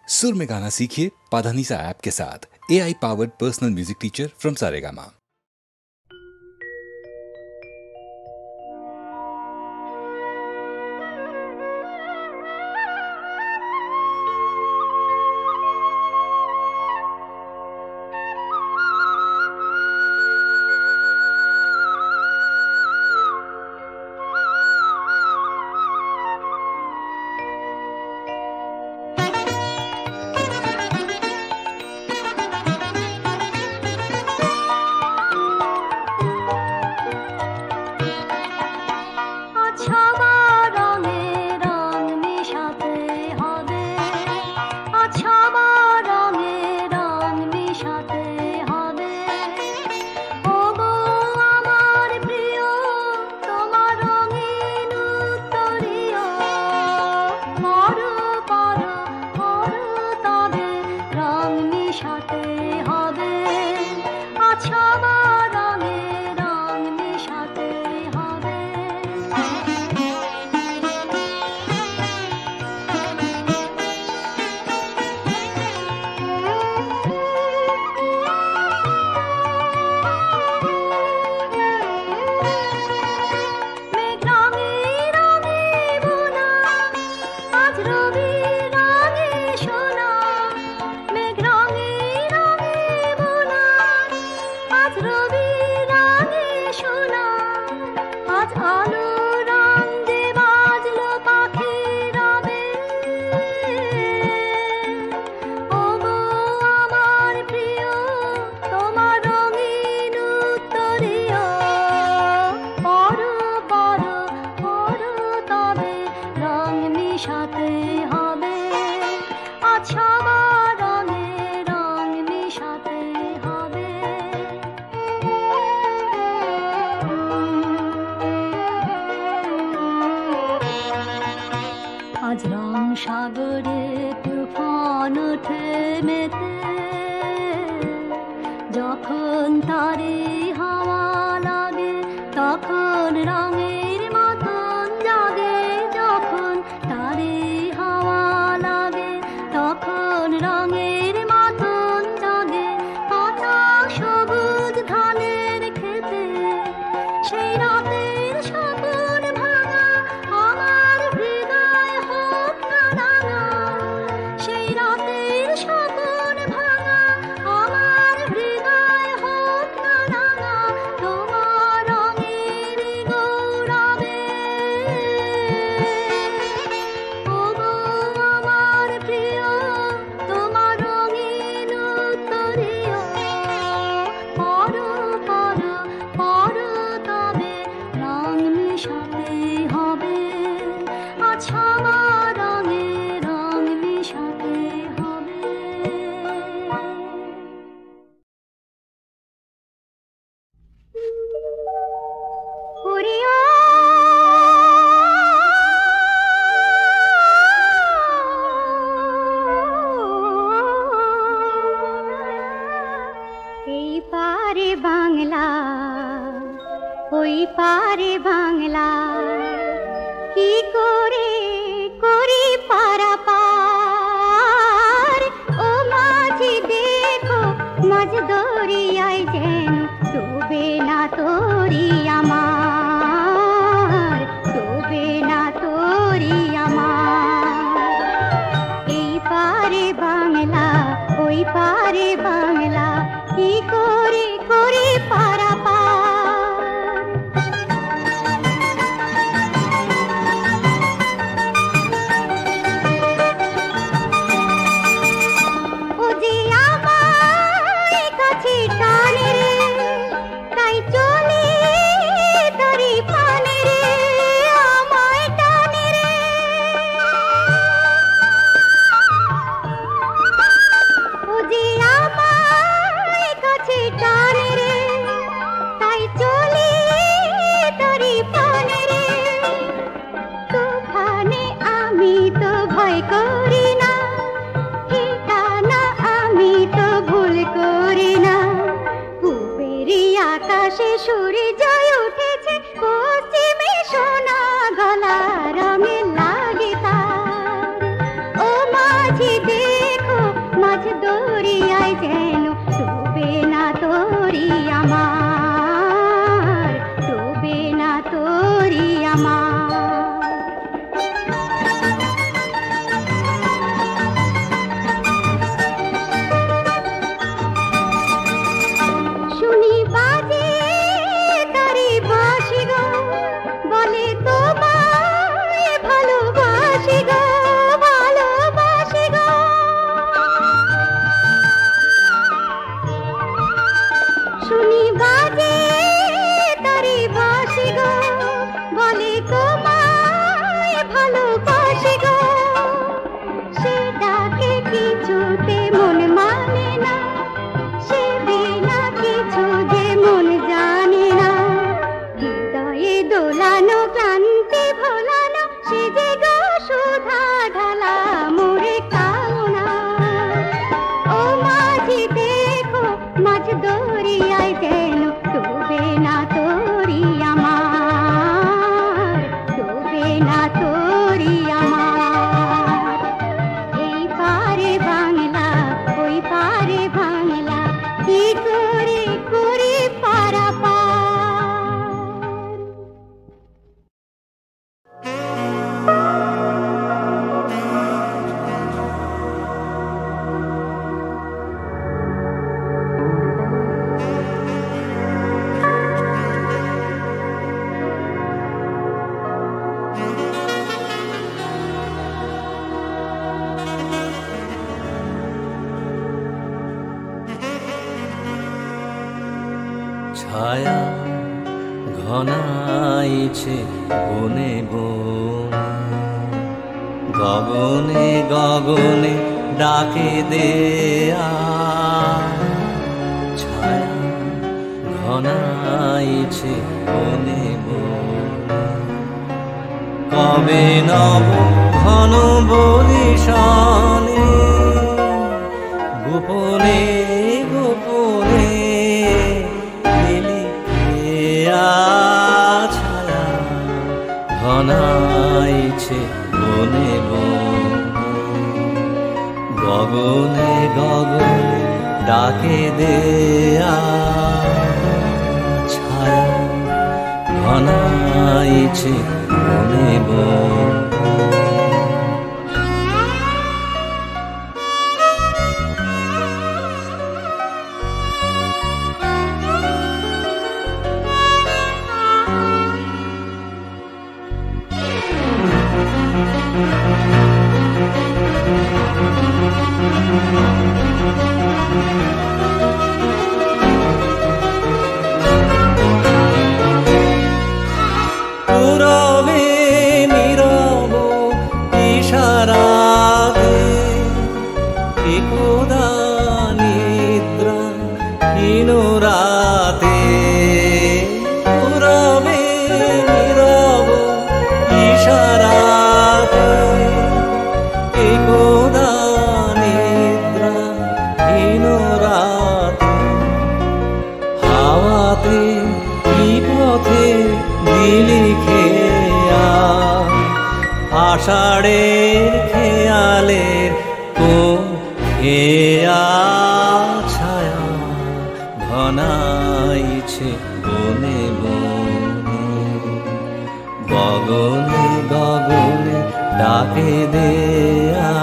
सुर में गाना सीखिए पाधानीसा ऐप के साथ। AI powered personal music teacher from Saregama. ছায়া ঘনাইছে বনে বনে, গগনে গগনে ডাকে দেয়া। ছায়া ঘনাইছে বনে বনে, কবে নব ঘন বলিশানে, গোপনে গোপনে মিলিয়া। ছায়া ঘনাইছে বনে বনে, গগনে গগনে ডাকে দেয়া। ছায়া ঘনাইছে বনে বনে। পুরবে নীরব ইশারাতে, একদা নিদ্রা হীন রাতে। পুরবে নীরব ইশারাতে, একদা নিদ্রা হীন রাতে। হাওয়াতে কি পথে দিলি খেয়া, আষাঢ়ের খেয়ালের খেয়া। ছায়া ঘনাইছে বনে বনে, গগনে গগনে ডাকে দেয়া।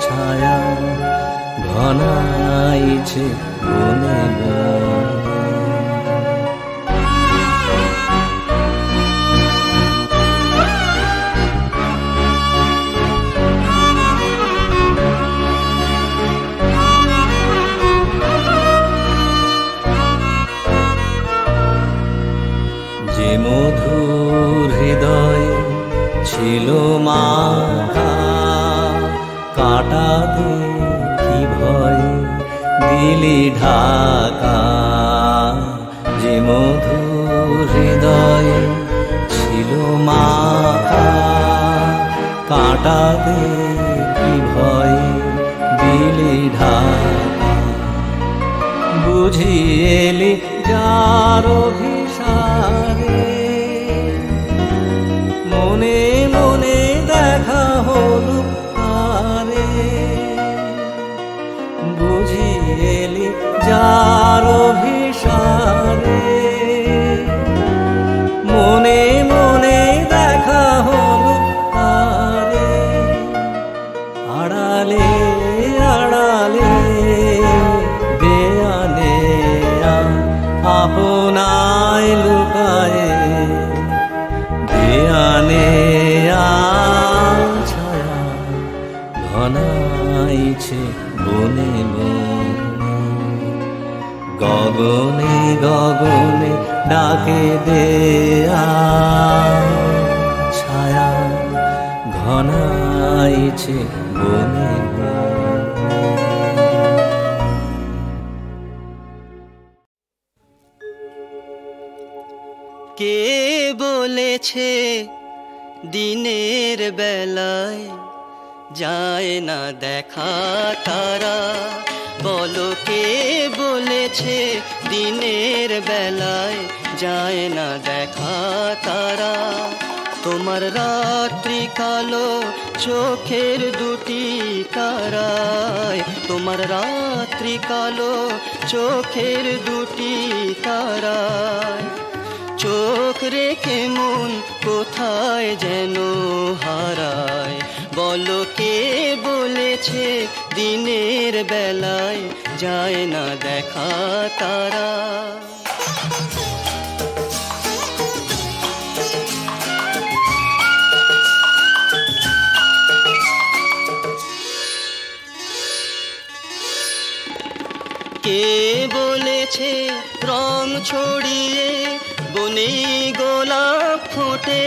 ছায়া ঘনাইছে বনে বনে। যে মধুর হৃদয় ছিল মাখা, কাঁটা দেখি ভয় দিলি ঢাকা। যে মধুর হৃদয় ছিল মাখা, কাঁটা দেখি ভয় দিলি ঢাকা। বুঝিয়েলি যার অভিসারে, মনে মনে দেখা হলো আরে। বুঝিয়েলি যার অভিসারে, মনে মনে দেখা হলো আরে। আড়ালে আড়ালে দেয়া নেয়া, আপনায় লুকায়ে দেয়া নেয়া। ছায়া ঘনাইছে বনে বনে, গগনে গগনে ডাকে দেয়া। ছায়া ঘনাইছে বনে বনে। কে বলেছে দিনের বেলায় যায় না দেখা তারা? বলো কে বলেছে দিনের বেলায় যায় না দেখা তারা? তোমার রাত্রি কালো চোখের দুটি তারায়, তোমার রাত্রি কালো চোখের দুটি তারায়। চোখ রেখে মন কোথায় যেন হারায়। বলো কে বলেছে দিনের বেলায় যায় না দেখা তারা? কে বলে বলেছে রং ছড়িয়ে বনে গোলাপ ফোটে,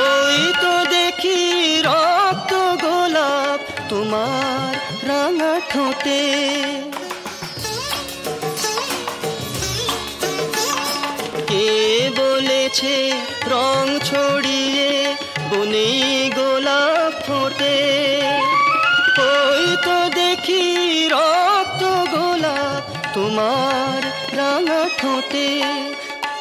ওই তো দেখি রক্ত গোলাপ তোমার রাঙা ঠোঁটে। কে বলেছে রং ছড়িয়ে বনে গোলাপ ফোটে, ওই তো দেখি রক্ত গোলাপ তোমার রাঙা ঠোঁটে।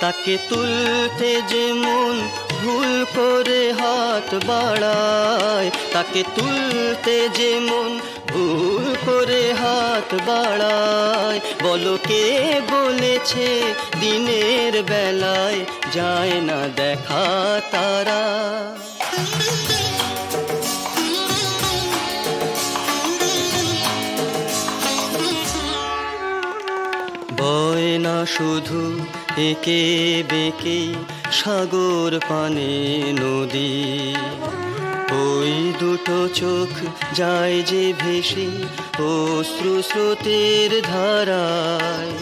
তাকে তুলতে যেমন ভুল করে হাত বাড়ায়, তাকে তুলতে যেমন ভুল করে হাত বাড়ায়, বলো কে বলেছে দিনের বেলায় যায় না দেখা তারা। বয় না শুধু একে বেঁকে সাগর পানে নদী, ওই দুটো চোখ যায় যে ভেসে অশ্রু স্রোতের ধারায়।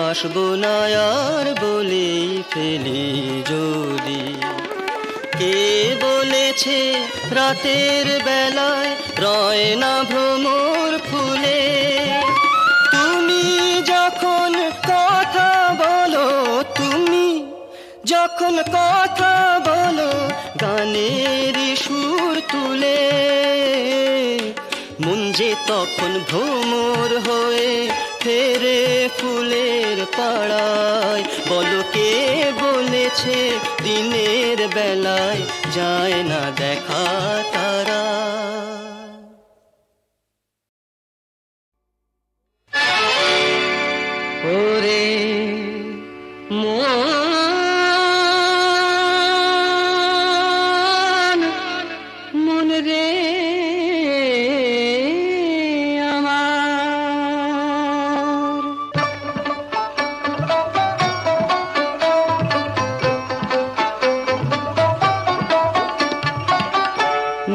আসবো না আর বলেই ফেলি যদি, কে বলেছে রাতের বেলায় রয় না ভ্রমর ফুলে। তুমি যখন কথা বলো, তুমি যখন কথা বলো গানের সুর তুলে, মন যে তখন ভ্রমর হয়ে ফেরে ফুলের পাড়ায়। বলো কে বলেছে দিনের বেলায় যায় না দেখা তারা। ওরে মন রে আমার,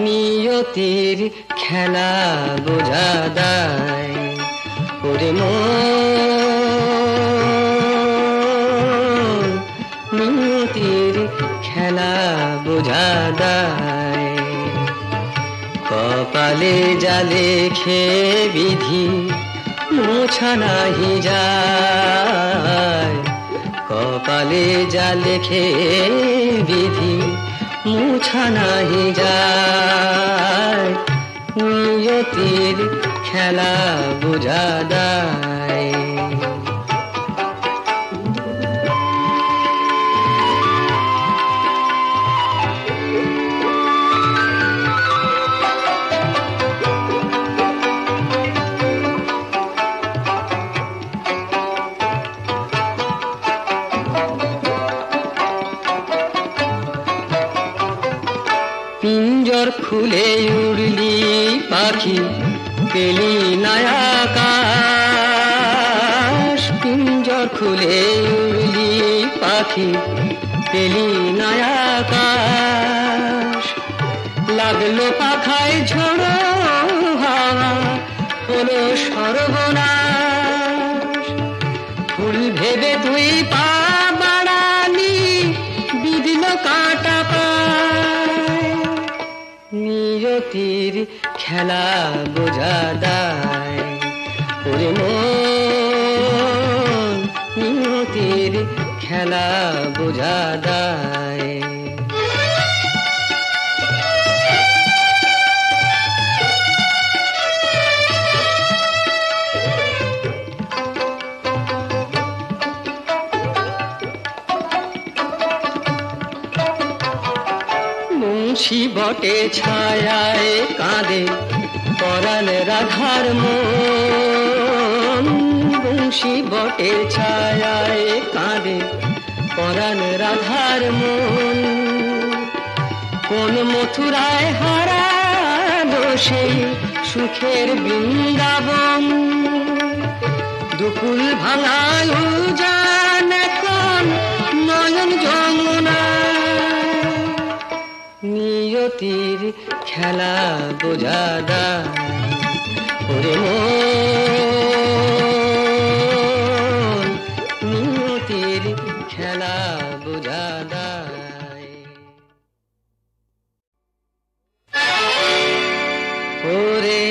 নিয়তির খেলা বোঝা দায়। ওরে নিয়তির খেলা বোঝা দায়। কপালে জালে খেয়ে বিধি মোছা নাহি যায়, কপালে জালে খেয়ে বিধি মোছা নাহি যায়। নিয়তির খেলা বোঝা দায়। পিঞ্জর খুলে উড়লি পাখি পেলি নয়া আকাশ, পিঞ্জর খুলে উড়লি পাখি পেলি নয়া আকাশ। লাগলো পাখায় ঝোড়ো হাওয়া হলো সর্বনাশ। ফুল ভেবে তুই পা বাড়ালি বিদিল কাটা পায়। নিয়তির খেলা বোঝা দায়। ওরে মন নিয়তির খেলা বোঝা দায়। মুন্সি বটে ছায়ায় কাঁদে পরাণ রাধার মন, মুন্সি বটে ছায়ায় কাঁদে পরাণ রাধার মন। কোন মথুরায় হারালো সেই সুখের বৃন্দাবন। দুকুল ভাঙায় উজান এখন নয়ন যমুনা। নিয়তির খেলা বোঝা দায়। ওরে মন ওরে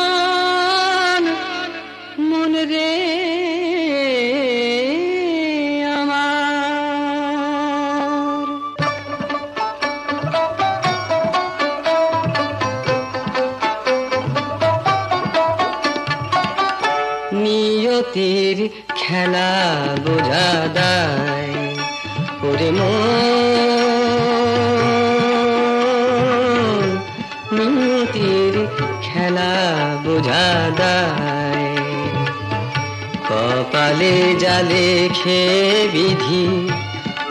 মন মন রে আমার নিয়তির খেলা বোঝা দায় ওরে মন নিয়তির খেলা বোঝা দায় কপালে জালে খেয়ে বিধি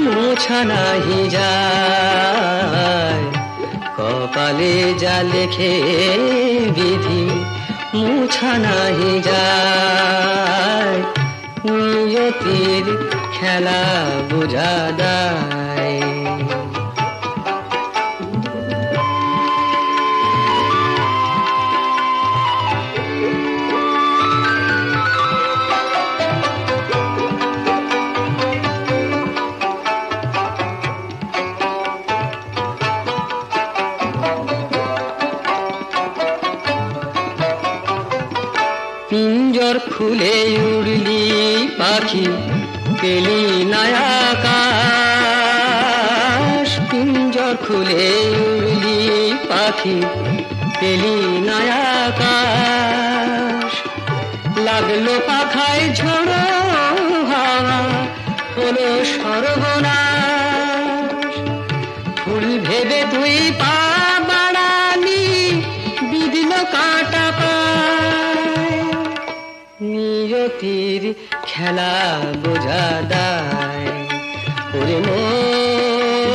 মোছা নাহি যায় কপালে জালে খেয়ে বিধি মুছা নাহি যায় নিয়তির খেলা বোঝা দায় পিঞ্জর খুলে উড়লি পাখি পেলি নায়াকাশ পিঞ্জর খুলে উড়লি পাখি পেলি নায়াকাশ লাগলো পাখায় ঝড়ো হাওয়া হলো সর্বনাশ ফুল ভেবে তুই পা বাড়ালি বিদিল কাঁটা নিয়তির খেলা বোঝা দায় ওরে মন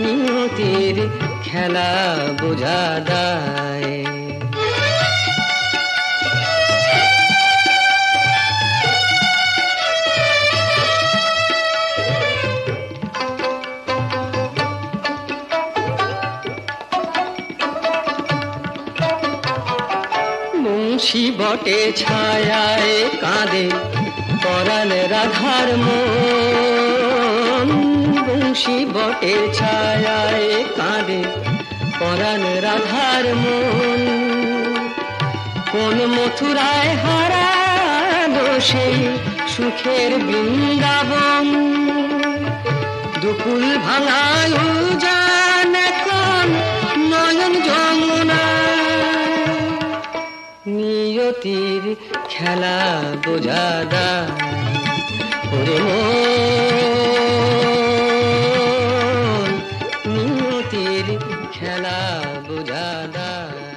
নিয়তির খেলা বোঝা দায় মুন্সি বটে ছায়ায় কাঁদে পরাণ রাধার মন মুন্সি বটে ছায়ায় কাঁদে পরাণ রাধার মন কোন মথুরায় হারালো সেই সুখের বৃন্দাবন দুকুল ভাঙায় উজান এখন নয়ন যমুনা নিয়তির খেলা বোঝা দায় ওরে মন নিয়তির খেলা বোঝা দায়